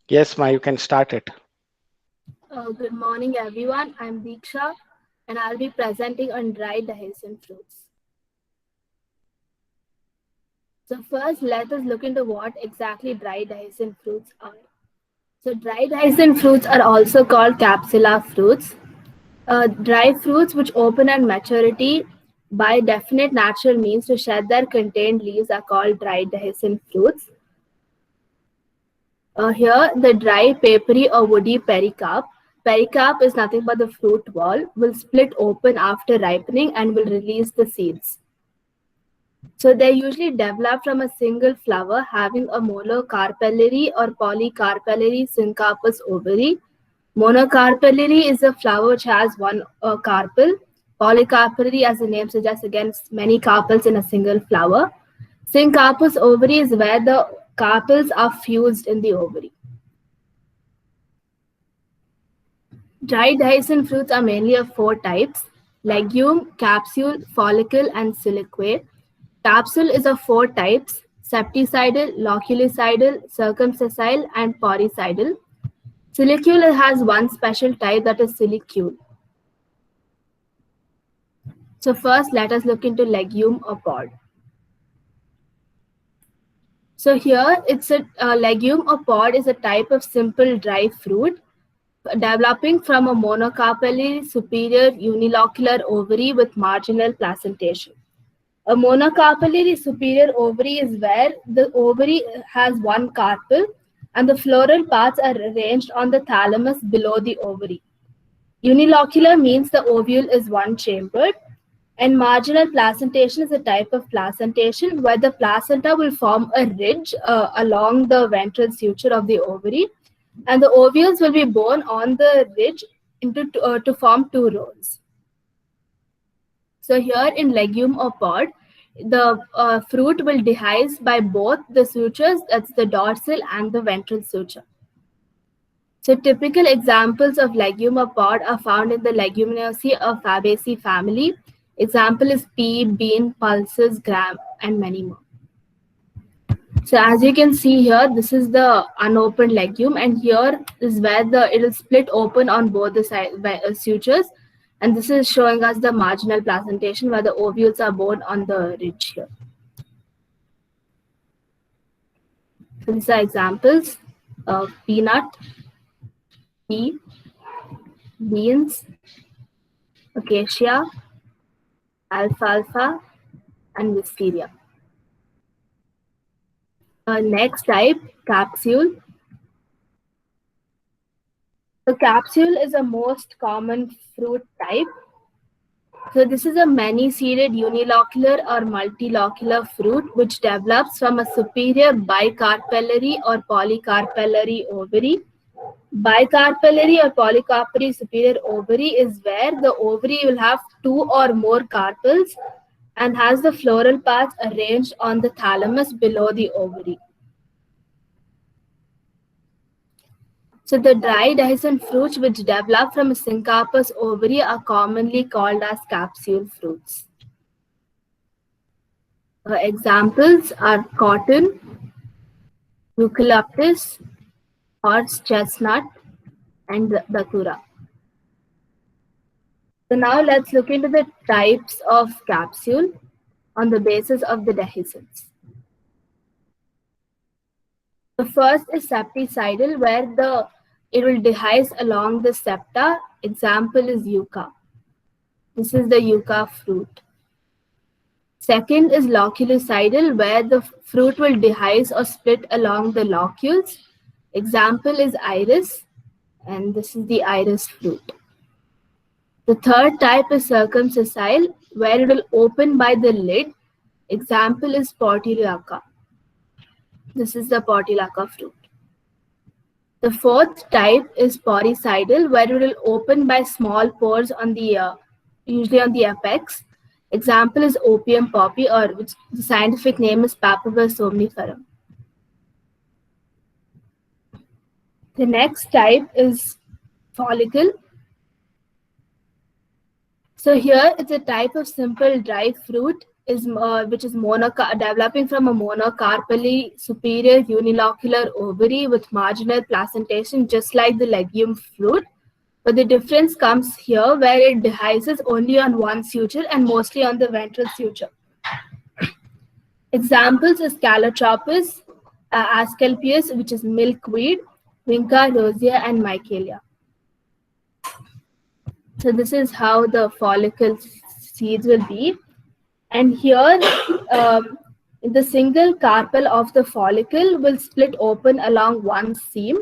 Yes, Ma, you can start it. Good morning, everyone. I'm Diksha, and I'll be presenting on dried hyacinth fruits. So first, let us look into what exactly dried hyacinth fruits are. So dried hyacinth fruits are also called capsula fruits. Dry fruits which open at maturity by definite natural means to shed their contained leaves are called dried hyacinth fruits. Here, the dry, papery or woody pericarp. Pericarp is nothing but the fruit wall, will split open after ripening and will release the seeds. So they usually develop from a single flower having a monocarpellary or polycarpellary syncarpous ovary. Monocarpellary is a flower which has one carpel. Polycarpellary, as the name suggests, again, many carpels in a single flower. Syncarpous ovary is where the carpels are fused in the ovary. Dried hyacinth fruits are mainly of four types: legume, capsule, follicle, and silique. Capsule is of four types: septicidal, loculicidal, circumsessile, and poricidal. Silicule has one special type, that is silicule. So first let us look into legume or pod. So here it's a legume or pod is a type of simple dry fruit developing from a monocarpellary superior unilocular ovary with marginal placentation. A monocarpellary superior ovary is where the ovary has one carpel and the floral parts are arranged on the thalamus below the ovary. Unilocular means the ovule is one chambered, and marginal placentation is a type of placentation where the placenta will form a ridge along the ventral suture of the ovary, and the ovules will be borne on the ridge to form two rows. So here in legume or pod, the fruit will dehisce by both the sutures, that's the dorsal and the ventral suture. So typical examples of legume or pod are found in the Leguminosae or Fabaceae family. Example is pea, bean, pulses, gram, and many more. So as you can see here, this is the unopened legume, and here is where it will split open on both the sutures, and this is showing us the marginal placentation where the ovules are borne on the ridge here. So these are examples of peanut, pea, beans, acacia, alfalfa, and wisteria. Next type, capsule. The capsule is a most common fruit type. So this is a many-seeded unilocular or multilocular fruit which develops from a superior bicarpellary or polycarpellary ovary. Bicarpellary or polycarpellary superior ovary is where the ovary will have two or more carpels and has the floral parts arranged on the thalamus below the ovary. So the dried hyacinth fruits which develop from a syncarpous ovary are commonly called as capsule fruits. Examples are cotton, eucalyptus, horse chestnut, and datura. So now let's look into the types of capsule on the basis of the dehiscence. The first is septicidal, where it will dehisce along the septa. Example is yucca. This is the yucca fruit. Second is loculicidal, where the fruit will dehisce or split along the locules. Example is iris, and this is the iris fruit. The third type is circumsessile, where it will open by the lid. Example is portulaca. This is the portulaca fruit. The fourth type is poricidal, where it will open by small pores on the usually on the apex. Example is opium poppy, or which the scientific name is Papaver somniferum. The next type is follicle. So here it's a type of simple dry fruit is which is developing from a monocarpally superior unilocular ovary with marginal placentation, just like the legume fruit. But the difference comes here, where it dehisces only on one suture and mostly on the ventral suture. Examples is Calotropis, Asclepius, which is milkweed, Vinca rosea, and Michaelia. So this is how the follicle seeds will be. And here, the single carpel of the follicle will split open along one seam.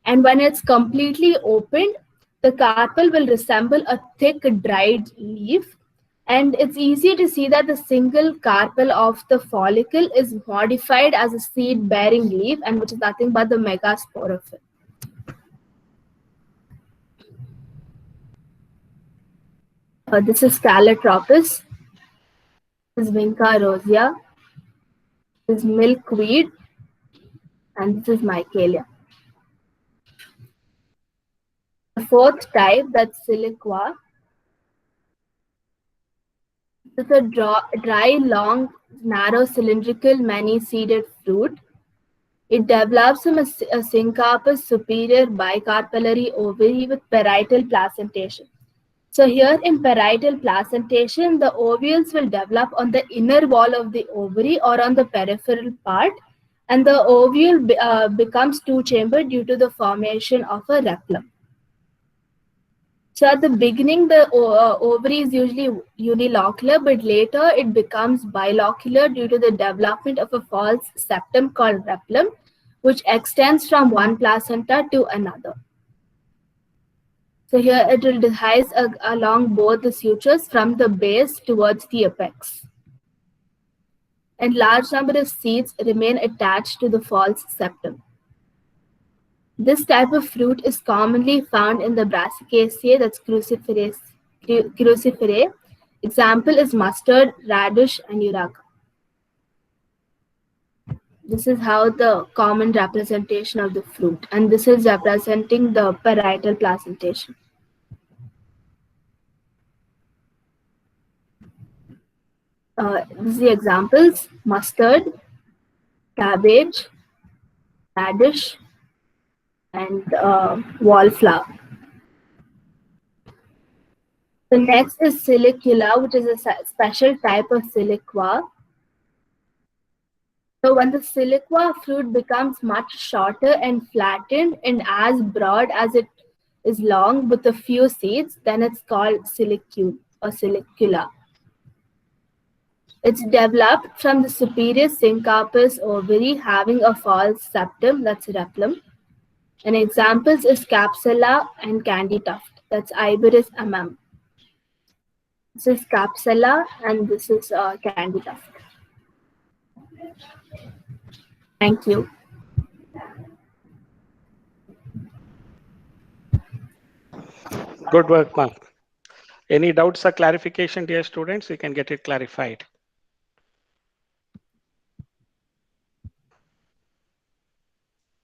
And when it's completely opened, the carpel will resemble a thick dried leaf. And it's easy to see that the single carpel of the follicle is modified as a seed-bearing leaf, and which is nothing but the megasporophyll. This is Calotropis. This is Vinca rosea. This is milkweed, and this is Michaelia. The fourth type, that's Siliqua. It's a dry, long, narrow, cylindrical, many-seeded fruit. It develops from a syncarpous superior bicarpellary ovary with parietal placentation. So here in parietal placentation, the ovules will develop on the inner wall of the ovary or on the peripheral part, and the ovule becomes two-chambered due to the formation of a rellum. So at the beginning, the ovary is usually unilocular, but later it becomes bilocular due to the development of a false septum called rellum, which extends from one placenta to another. So here it will dehisce along both the sutures from the base towards the apex. And large number of seeds remain attached to the false septum. This type of fruit is commonly found in the Brassicaceae, that's cruciferae. Example is mustard, radish, and uraca. This is how the common representation of the fruit, and this is representing the parietal placentation. These are the examples: mustard, cabbage, radish, and wallflower. The next is Silicula, which is a special type of Siliqua. So when the Siliqua fruit becomes much shorter and flattened and as broad as it is long with a few seeds, then it's called Silicule or Silicula. It's developed from the superior syncarpous ovary having a false septum, that's rellum. And examples is Capsella and Candy Tuft, that's Iberis amam. This is Capsella and this is Candy Tuft. Thank you. Good work, ma'am. Any doubts or clarification, dear students? You can get it clarified.